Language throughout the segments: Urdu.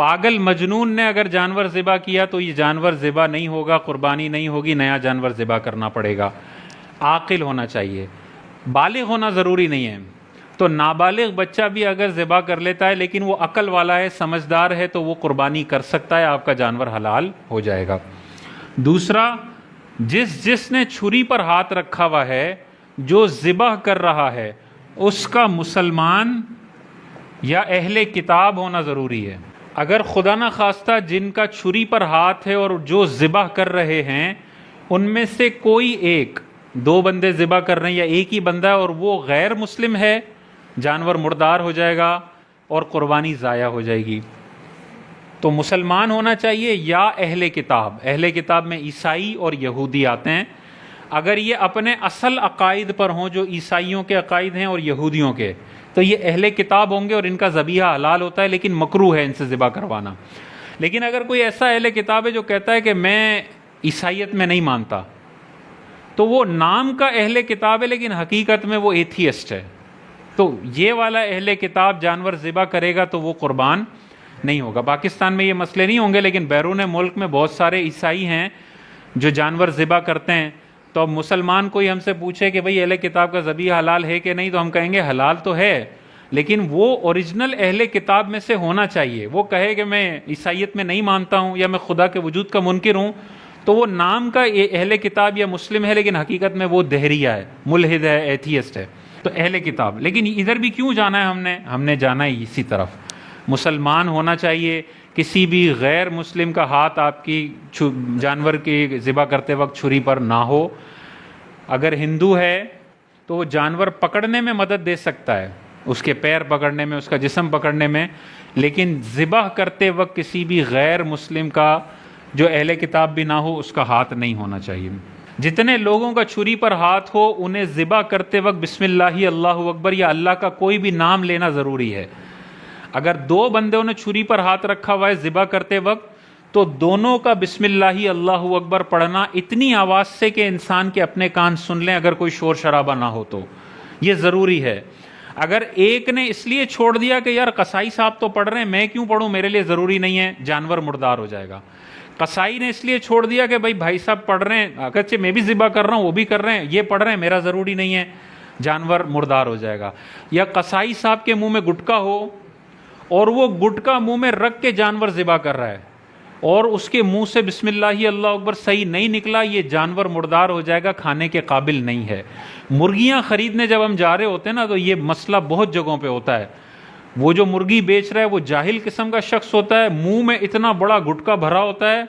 پاگل مجنون نے اگر جانور ذبح کیا تو یہ جانور ذبح نہیں ہوگا، قربانی نہیں ہوگی، نیا جانور ذبح کرنا پڑے گا۔ عاقل ہونا چاہیے، بالغ ہونا ضروری نہیں ہے۔ تو نابالغ بچہ بھی اگر ذبح کر لیتا ہے لیکن وہ عقل والا ہے، سمجھدار ہے، تو وہ قربانی کر سکتا ہے، آپ کا جانور حلال ہو جائے گا۔ دوسرا، جس نے چھری پر ہاتھ رکھا ہوا ہے، جو ذبح کر رہا ہے، اس کا مسلمان یا اہل کتاب ہونا ضروری ہے۔ اگر خدا نہ خواستہ جن کا چھری پر ہاتھ ہے اور جو ذبح کر رہے ہیں ان میں سے کوئی ایک، دو بندے ذبح کر رہے ہیں یا ایک ہی بندہ ہے اور وہ غیر مسلم ہے، جانور مردار ہو جائے گا اور قربانی ضائع ہو جائے گی۔ تو مسلمان ہونا چاہیے یا اہل کتاب۔ اہل کتاب میں عیسائی اور یہودی آتے ہیں۔ اگر یہ اپنے اصل عقائد پر ہوں جو عیسائیوں کے عقائد ہیں اور یہودیوں کے، تو یہ اہل کتاب ہوں گے اور ان کا ذبیحہ حلال ہوتا ہے، لیکن مکروہ ہے ان سے ذبح کروانا۔ لیکن اگر کوئی ایسا اہل کتاب ہے جو کہتا ہے کہ میں عیسائیت میں نہیں مانتا، تو وہ نام کا اہل کتاب ہے لیکن حقیقت میں وہ ایتھیسٹ ہے، تو یہ والا اہل کتاب جانور ذبح کرے گا تو وہ قربان نہیں ہوگا۔ پاکستان میں یہ مسئلے نہیں ہوں گے، لیکن بیرون ملک میں بہت سارے عیسائی ہیں جو جانور ذبح کرتے ہیں۔ تو اب مسلمان کوئی ہم سے پوچھے کہ بھئی اہل کتاب کا ذبیحہ حلال ہے کہ نہیں، تو ہم کہیں گے حلال تو ہے، لیکن وہ اوریجنل اہل کتاب میں سے ہونا چاہیے۔ وہ کہے کہ میں عیسائیت میں نہیں مانتا ہوں یا میں خدا کے وجود کا منکر ہوں، تو وہ نام کا اہل کتاب یا مسلم ہے لیکن حقیقت میں وہ دہریہ ہے، ملحد ہے، ایتھیسٹ ہے۔ تو اہل کتاب۔ لیکن ادھر بھی کیوں جانا ہے ہم نے جانا ہے اسی طرف۔ مسلمان ہونا چاہیے، کسی بھی غیر مسلم کا ہاتھ آپ کی جانور کی ذبح کرتے وقت چھری پر نہ ہو۔ اگر ہندو ہے تو وہ جانور پکڑنے میں مدد دے سکتا ہے، اس کے پیر پکڑنے میں، اس کا جسم پکڑنے میں، لیکن ذبح کرتے وقت کسی بھی غیر مسلم کا جو اہل کتاب بھی نہ ہو اس کا ہاتھ نہیں ہونا چاہیے۔ جتنے لوگوں کا چھری پر ہاتھ ہو انہیں ذبح کرتے وقت بسم اللہ اللہ اکبر یا اللہ کا کوئی بھی نام لینا ضروری ہے۔ اگر دو بندوں نے چھری پر ہاتھ رکھا ہوا ہے ذبح کرتے وقت، تو دونوں کا بسم اللہ اللہ اکبر پڑھنا اتنی آواز سے کہ انسان کے اپنے کان سن لیں، اگر کوئی شور شرابہ نہ ہو تو یہ ضروری ہے۔ اگر ایک نے اس لیے چھوڑ دیا کہ یار قصائی صاحب تو پڑھ رہے ہیں، میں کیوں پڑھوں، میرے لیے ضروری نہیں ہے، جانور مردار ہو جائے گا۔ قصائی نے اس لیے چھوڑ دیا کہ بھائی صاحب پڑھ رہے ہیں، اگرچہ میں بھی ذبح کر رہا ہوں، وہ بھی کر رہے ہیں، یہ پڑھ رہے ہیں، میرا ضروری نہیں ہے، جانور مردار ہو جائے گا۔ یا قصائی صاحب کے منہ میں گٹکا ہو اور وہ گٹکا منہ میں رکھ کے جانور ذبح کر رہا ہے اور اس کے منہ سے بسم اللہ اللہ اکبر صحیح نہیں نکلا، یہ جانور مردار ہو جائے گا، کھانے کے قابل نہیں ہے۔ مرغیاں خریدنے جب ہم جا رہے ہوتے ہیں نا، تو یہ مسئلہ بہت جگہوں پہ ہوتا ہے۔ وہ جو مرغی بیچ رہا ہے وہ جاہل قسم کا شخص ہوتا ہے، منہ میں اتنا بڑا گٹکا بھرا ہوتا ہے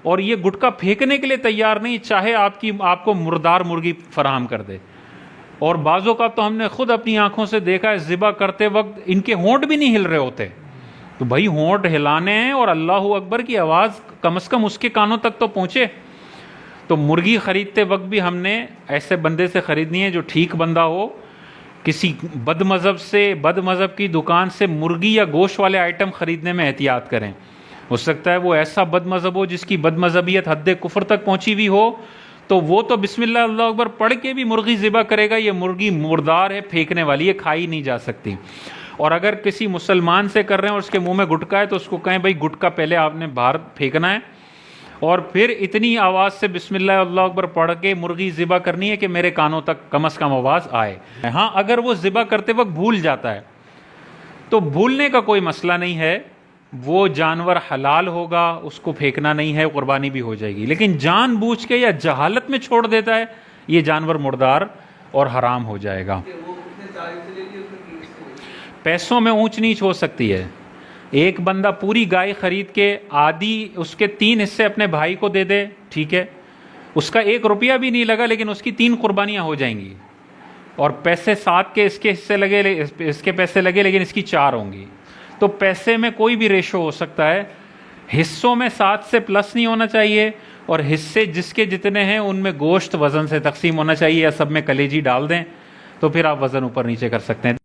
اور یہ گٹکا پھینکنے کے لیے تیار نہیں، چاہے آپ کو مردار مرغی فراہم کر دے۔ اور بعضوں کا تو ہم نے خود اپنی آنکھوں سے دیکھا ہے، ذبح کرتے وقت ان کے ہونٹ بھی نہیں ہل رہے ہوتے، تو بھائی ہونٹ ہلانے ہیں اور اللہ اکبر کی آواز کم از کم اس کے کانوں تک تو پہنچے۔ تو مرغی خریدتے وقت بھی ہم نے ایسے بندے سے خریدنی ہے جو ٹھیک بندہ ہو۔ کسی بد مذہب کی دکان سے مرغی یا گوشت والے آئٹم خریدنے میں احتیاط کریں۔ ہو سکتا ہے وہ ایسا بد مذہب ہو جس کی بد مذہبیت حد کفر تک پہنچی ہوئی ہو، تو وہ تو بسم اللہ اللہ اکبر پڑھ کے بھی مرغی ذبح کرے گا، یہ مرغی مردار ہے، پھینکنے والی ہے، کھائی نہیں جا سکتی۔ اور اگر کسی مسلمان سے کر رہے ہیں اور اس کے منہ میں گٹکا ہے تو اس کو کہیں بھائی گٹکا پہلے آپ نے باہر پھینکنا ہے اور پھر اتنی آواز سے بسم اللہ اللہ اکبر پڑھ کے مرغی ذبح کرنی ہے کہ میرے کانوں تک کم از کم آواز آئے۔ ہاں اگر وہ ذبح کرتے وقت بھول جاتا ہے تو بھولنے کا کوئی مسئلہ نہیں ہے، وہ جانور حلال ہوگا، اس کو پھینکنا نہیں ہے، قربانی بھی ہو جائے گی۔ لیکن جان بوجھ کے یا جہالت میں چھوڑ دیتا ہے، یہ جانور مردار اور حرام ہو جائے گا۔ پیسوں میں اونچ نیچ ہو سکتی ہے۔ ایک بندہ پوری گائے خرید کے آدھی اس کے 3 حصے اپنے بھائی کو دے دے، ٹھیک ہے، اس کا 1 روپیہ بھی نہیں لگا لیکن اس کی 3 قربانیاں ہو جائیں گی، اور پیسے 7 کے اس کے حصے لگے، اس کے پیسے لگے لیکن اس کی 4 ہوں گی۔ تو پیسے میں کوئی بھی ریشو ہو سکتا ہے، حصوں میں 7 سے پلس نہیں ہونا چاہیے، اور حصے جس کے جتنے ہیں ان میں گوشت وزن سے تقسیم ہونا چاہیے، یا سب میں کلیجی ڈال دیں تو پھر آپ وزن اوپر نیچے کر سکتے ہیں۔